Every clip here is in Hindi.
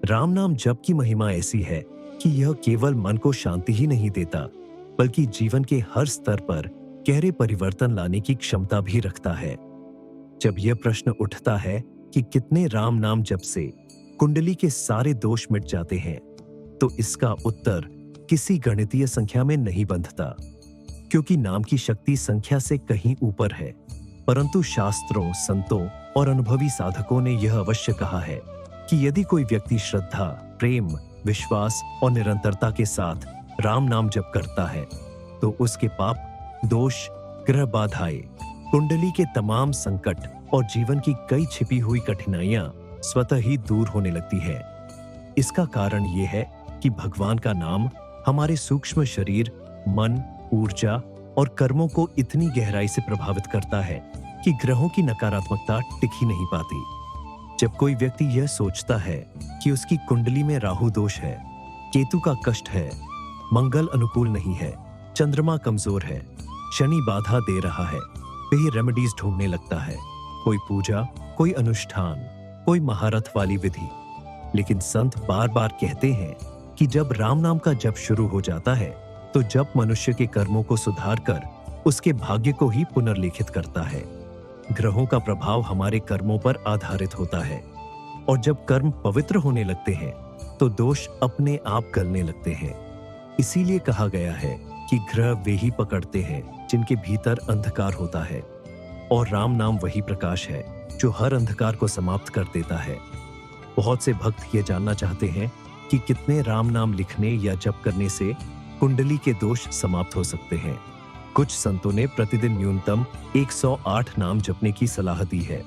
राम नाम जप की महिमा ऐसी है कि यह केवल मन को शांति ही नहीं देता, बल्कि जीवन के हर स्तर पर गहरे परिवर्तन लाने की क्षमता भी रखता है। जब यह प्रश्न उठता है कि कितने राम नाम जप से कुंडली के सारे दोष मिट जाते हैं, तो इसका उत्तर किसी गणितीय संख्या में नहीं बंधता, क्योंकि नाम की शक्ति संख्या से कहीं ऊपर है। परंतु शास्त्रों, संतों और अनुभवी साधकों ने यह अवश्य कहा है कि यदि कोई व्यक्ति श्रद्धा, प्रेम, विश्वास और निरंतरता के साथ राम नाम जप करता है, तो उसके पाप, दोष, ग्रह बाधाएं, कुंडली के तमाम संकट और जीवन की कई छिपी हुई कठिनाइयां स्वतः ही दूर होने लगती है। इसका कारण यह है कि भगवान का नाम हमारे सूक्ष्म शरीर, मन, ऊर्जा और कर्मों को इतनी गहराई से प्रभावित करता है कि ग्रहों की नकारात्मकता टिक ही नहीं पाती। जब कोई व्यक्ति यह सोचता है कि उसकी कुंडली में राहु दोष है, केतु का कष्ट है, मंगल अनुकूल नहीं है, चंद्रमा कमजोर है, शनि बाधा दे रहा है, वही रेमेडीज ढूंढने लगता है, कोई पूजा, कोई अनुष्ठान, कोई महारथ वाली विधि। लेकिन संत बार बार कहते हैं कि जब राम नाम का जप शुरू हो जाता है, तो जप मनुष्य के कर्मों को सुधार कर उसके भाग्य को ही पुनर्लिखित करता है। ग्रहों का प्रभाव हमारे कर्मों पर आधारित होता है, और जब कर्म पवित्र होने लगते हैं तो दोष अपने आप गलने लगते हैं। इसीलिए कहा गया है कि ग्रह वे ही पकड़ते हैं जिनके भीतर अंधकार होता है, और राम नाम वही प्रकाश है जो हर अंधकार को समाप्त कर देता है। बहुत से भक्त ये जानना चाहते हैं कि कितने राम नाम लिखने या जप करने से कुंडली के दोष समाप्त हो सकते हैं। कुछ संतों ने प्रतिदिन न्यूनतम 108 नाम जपने की सलाह दी है।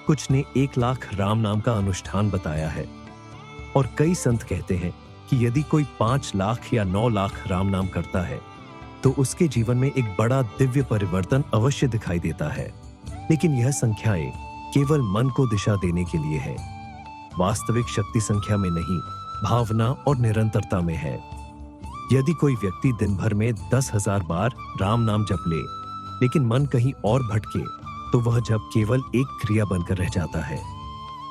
कुछ ने 1 लाख राम नाम का अनुष्ठान बताया है, और कई संत कहते हैं कि यदि कोई 5 लाख या 9 लाख राम नाम करता है तो उसके जीवन में एक बड़ा दिव्य परिवर्तन अवश्य दिखाई देता है। लेकिन यह संख्याएं केवल मन को दिशा देने के लिए है। वास्तविक शक्ति संख्या में नहीं, भावना और निरंतरता में है। यदि कोई व्यक्ति दिन भर में 10,000 बार राम नाम जप ले, लेकिन मन कहीं और भटके, तो वह जप केवल एक क्रिया बनकर रह जाता है।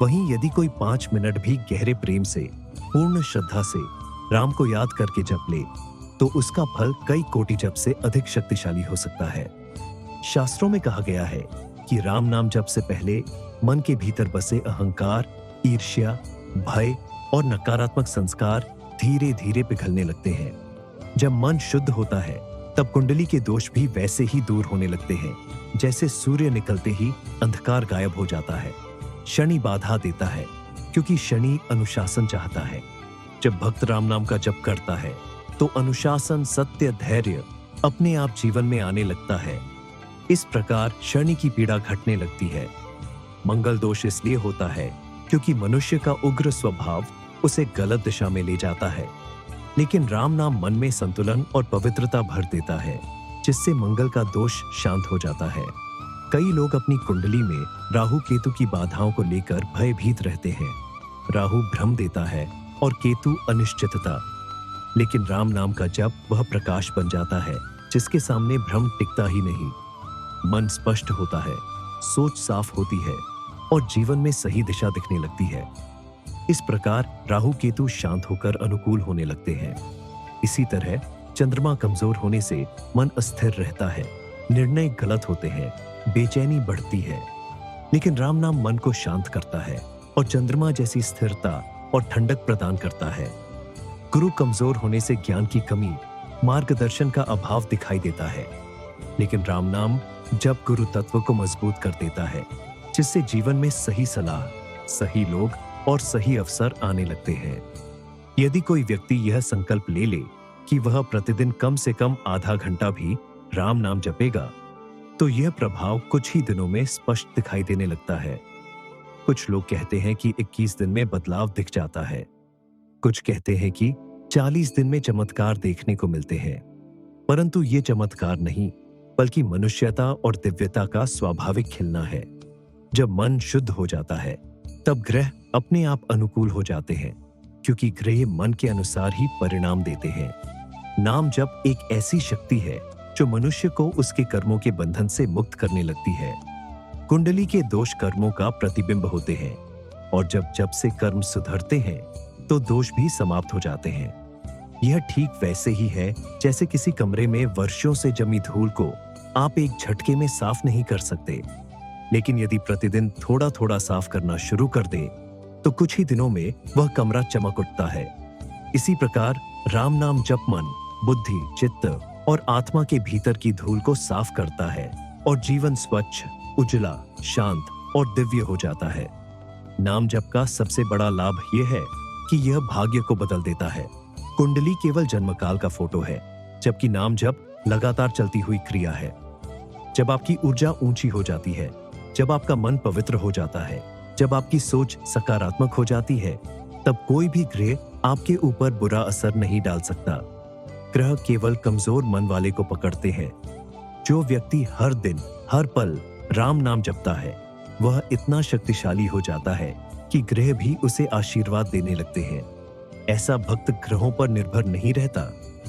वहीं यदि कोई 5 मिनट भी गहरे प्रेम से, पूर्ण श्रद्धा से राम को याद करके जप ले, तो उसका फल कई कोटि जप से अधिक शक्तिशाली हो सकता है। शास्त्रों में कहा गया है कि राम नाम जप से पहले मन के भीतर बसे अहंकार, ईर्ष्या, भय और नकारात्मक संस्कार धीरे धीरे पिघलने लगते हैं। जब मन शुद्ध होता है, तब कुंडली के दोष भी वैसे ही दूर होने लगते हैं जैसे सूर्य निकलते ही अंधकार गायब हो जाता है। शनि बाधा देता है, क्योंकि शनि अनुशासन चाहता है। जब भक्त राम नाम का जप करता है, तो अनुशासन, सत्य, धैर्य अपने आप जीवन में आने लगता है। इस प्रकार शनि की पीड़ा घटने लगती है। मंगल दोष इसलिए होता है क्योंकि मनुष्य का उग्र स्वभाव उसे गलत दिशा में ले जाता है। लेकिन राम नाम मन में संतुलन और पवित्रता भर देता है, जिससे मंगल का दोष शांत हो जाता है। कई लोग अपनी कुंडली में राहु केतु की बाधाओं को लेकर भयभीत रहते हैं। राहु भ्रम देता है और केतु अनिश्चितता। लेकिन राम नाम का जप वह प्रकाश बन जाता है जिसके सामने भ्रम टिकता ही नहीं। मन स्पष्ट होता है, सोच साफ होती है और जीवन में सही दिशा दिखने लगती है। इस प्रकार राहु केतु शांत होकर अनुकूल होने लगते हैं। इसी तरह चंद्रमा कमजोर होने से मन अस्थिर रहता है, निर्णय गलत होते हैं, बेचैनी बढ़ती है। लेकिन राम नाम मन को शांत करता है और चंद्रमा जैसी स्थिरता और ठंडक प्रदान करता है। गुरु कमजोर होने से ज्ञान की कमी, मार्गदर्शन का अभाव दिखाई देता है। लेकिन राम नाम जप गुरु तत्व को मजबूत कर देता है, जिससे जीवन में सही सलाह, सही लोग और सही अवसर आने लगते हैं। यदि कोई व्यक्ति यह संकल्प ले ले कि वह प्रतिदिन कम से कम आधा घंटा भी राम नाम जपेगा, तो यह प्रभाव कुछ ही दिनों में स्पष्ट दिखाई देने लगता है। कुछ लोग कहते हैं कि 21 दिन में बदलाव दिख जाता है। कुछ कहते हैं कि 40 दिन में चमत्कार देखने को मिलते हैं। परंतु ये चमत्कार नहीं, बल्कि मनुष्यता और दिव्यता का स्वाभाविक खिलना है। जब मन शुद्ध हो जाता है, तब ग्रह अपने आप अनुकूल हो जाते हैं, क्योंकि ग्रह मन के अनुसार ही परिणाम देते हैं। नाम जप एक ऐसी शक्ति है जो मनुष्य को उसके कर्मों के बंधन से मुक्त करने लगती है। कुंडली के दोष कर्मों का प्रतिबिंब होते हैं, और जब जप से कर्म सुधरते हैं, तो दोष भी समाप्त हो जाते हैं। यह ठीक वैसे ही है जैसे किसी कमरे में वर्षों से जमी धूल को आप एक झटके में साफ नहीं कर सकते, लेकिन यदि प्रतिदिन थोड़ा थोड़ा साफ करना शुरू कर दे तो कुछ ही दिनों में वह कमरा चमक उठता है। इसी प्रकार राम नाम जप मन, बुद्धि, चित्त और आत्मा के भीतर की धूल को साफ करता है और जीवन स्वच्छ, उजला, शांत और दिव्य हो जाता है। नाम जप का सबसे बड़ा लाभ यह है कि यह भाग्य को बदल देता है। कुंडली केवल जन्मकाल का फोटो है, जबकि नाम जप लगातार चलती हुई क्रिया है। जब आपकी ऊर्जा ऊंची हो जाती है, जब आपका मन पवित्र हो जाता है, जब आपकी सोच सकारात्मक हो जाती है, तब कोई भी ग्रह आपके ऊपर बुरा असर नहीं डाल सकता। ग्रह केवल कमजोर मन वाले को पकड़ते हैं। जो व्यक्ति हर दिन हर पल राम नाम जपता है, वह इतना शक्तिशाली हो जाता है कि ग्रह भी उसे आशीर्वाद देने लगते हैं। ऐसा भक्त ग्रहों पर निर्भर नहीं रहता,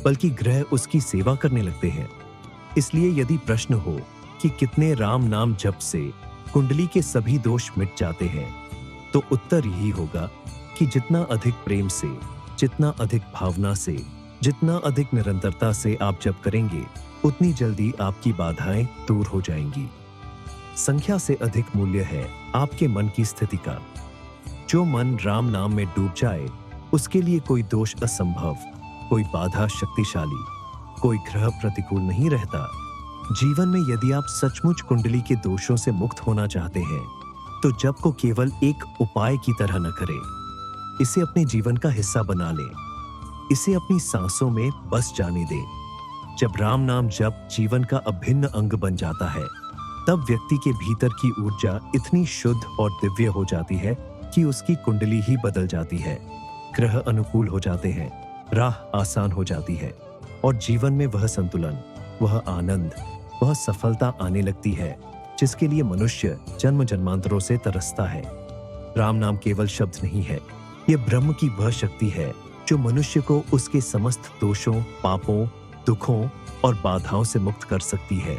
बल्कि ग्रह उसकी सेवा करने लगते हैं। इसलिए यदि प्रश्न हो कि कितने राम नाम जप से कुंडली के सभी दोष मिट जाते हैं, तो उत्तर यही होगा कि जितना अधिक प्रेम से, जितना अधिक भावना से, जितना अधिक निरंतरता से आप जप करेंगे, उतनी जल्दी आपकी बाधाएं दूर हो जाएंगी। संख्या से अधिक मूल्य है आपके मन की स्थिति का। जो मन राम नाम में डूब जाए, उसके लिए कोई दोष असंभव, कोई बाधा शक्तिशाली, कोई ग्रह प्रतिकूल नहीं रहता। जीवन में यदि आप सचमुच कुंडली के दोषों से मुक्त होना चाहते हैं, तो जप को केवल एक उपाय की तरह न करें। इसे अपने जीवन का हिस्सा बना लें। इसे अपनी सांसों में बस जाने दें। जब राम नाम जप जीवन का अभिन्न अंग बन जाता है, तब व्यक्ति के भीतर की ऊर्जा इतनी शुद्ध और दिव्य हो जाती है कि उसकी कुंडली ही बदल जाती है। ग्रह अनुकूल हो जाते हैं, राह आसान हो जाती है और जीवन में वह संतुलन, वह आनंद, वह सफलता आने लगती है जिसके लिए मनुष्य जन्म जन्मांतरों से तरसता है। राम नाम केवल शब्द नहीं है, यह ब्रह्म की वह शक्ति है जो मनुष्य को उसके समस्त दोषों, पापों, दुखों और बाधाओं से मुक्त कर सकती है।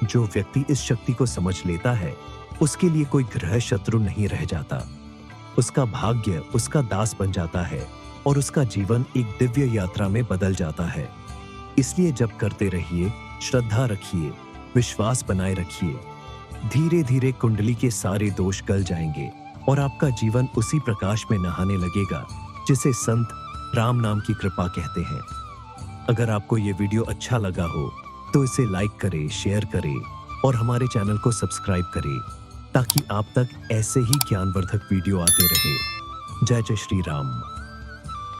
जो व्यक्ति इस शक्ति को समझ लेता है, उसके लिए कोई ग्रह शत्रु नहीं रह जाता। उसका भाग्य उसका दास बन जाता है और उसका जीवन एक दिव्य यात्रा में बदल जाता है। इसलिए जप करते रहिए, श्रद्धा रखिए, विश्वास बनाए रखिए। धीरे धीरे कुंडली के सारे दोष गल जाएंगे और आपका जीवन उसी प्रकाश में नहाने लगेगा जिसे संत राम नाम की कृपा कहते हैं। अगर आपको ये वीडियो अच्छा लगा हो तो इसे लाइक करें, शेयर करें और हमारे चैनल को सब्सक्राइब करें, ताकि आप तक ऐसे ही ज्ञानवर्धक वीडियो आते रहे। जय जय श्री राम।